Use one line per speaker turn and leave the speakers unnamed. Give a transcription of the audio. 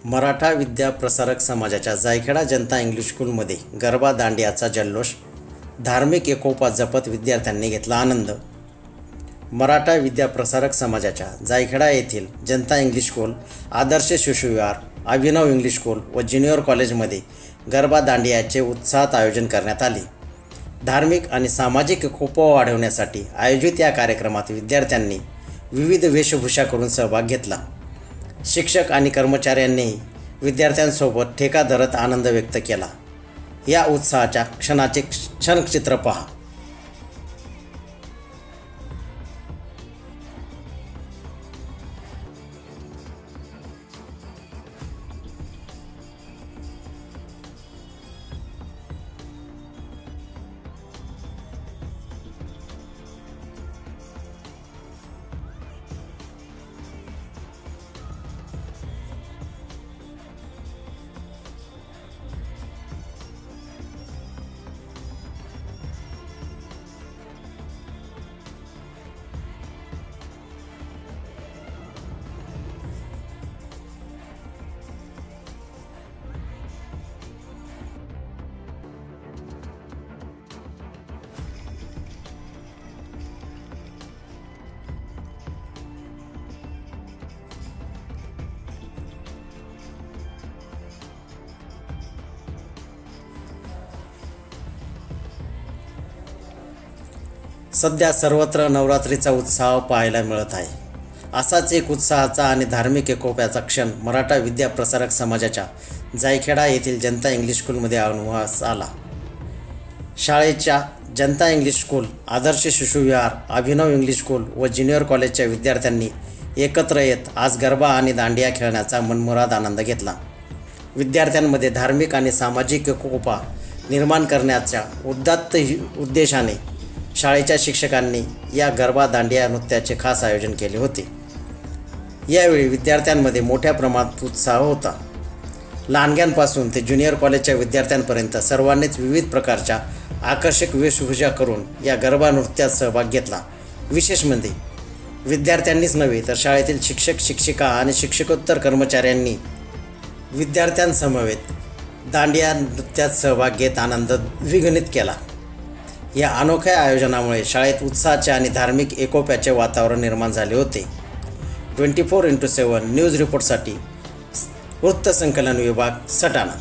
मराठा विद्या प्रसारक समाजाच्या जायखेडा जनता इंग्लिश स्कूलमध्ये गरबा दांडियाचा जल्लोष, धार्मिक एकोपा जपत विद्यार्थ्यांनी घेतला आनंद। मराठा विद्या प्रसारक समाजाच्या जायखेडा येथील जनता इंग्लिश स्कूल, आदर्श शिशुविहार, अभिनव इंग्लिश स्कूल व ज्युनियर कॉलेजमध्ये गरबा दांडियाचे उत्साहात आयोजन करण्यात आले। धार्मिक आणि सामाजिक एकोपा वाढवण्यासाठी आयोजित या कार्यक्रमात विद्यार्थ्यांनी विविध वेशभूषा करून सहभाग घेतला। शिक्षक आणि कर्मचाऱ्यांनीही विद्यार्थ्यांसोबत ठेका धरत आनंद व्यक्त केला। या उत्साहाच्या क्षणाचे क्षणचित्र पहा। सध्या सर्वत्र नवरात्रीचा उत्साह पाहायला मिळत आहे। असाच एक उत्साहाचा आणि धार्मिक एकोप्याचा क्षण मराठा विद्या प्रसारक समाजाच्या जायखेडा येथील जनता इंग्लिश स्कूलमध्ये अनुभवास आला। शाळेच्या जनता इंग्लिश स्कूल, आदर्श शिशुविहार, अभिनव इंग्लिश स्कूल व ज्युनियर कॉलेजच्या विद्यार्थ्यांनी एकत्र येत आज गरबा आणि दांडिया खेळण्याचा मनमुराद आनंद घेतला। विद्यार्थ्यांमध्ये धार्मिक आणि सामाजिक एकोपा निर्माण करण्याच्या उदात्त उद्देशाने शाळेच्या शिक्षकांनी या गरबा दांडिया नृत्याचे खास आयोजन केले होते। यावेळी विद्यार्थ्यांमध्ये मोठ्या प्रमाणात उत्साह होता। लहानग्यांपासून ते ज्युनियर कॉलेजच्या विद्यार्थ्यांपर्यंत सर्वांनीच विविध प्रकारच्या आकर्षक वेशभूषा करून या गरबा नृत्यात सहभाग घेतला। विशेष म्हणजे विद्यार्थ्यांनीच नव्हे तर शाळेतील शिक्षक, शिक्षिका आणि शिक्षकोत्तर कर्मचाऱ्यांनी विद्यार्थ्यांसमवेत दांडिया नृत्यात सहभाग घेत आनंद द्विगुणित केला। या अनोख्या आयोजनामुळे शाळेत उत्साहाचे आणि धार्मिक एकोप्याचे वातावरण निर्माण झाले होते। 24x7 न्यूज रिपोर्टसाठी वृत्तसंकलन विभाग, सटाणा।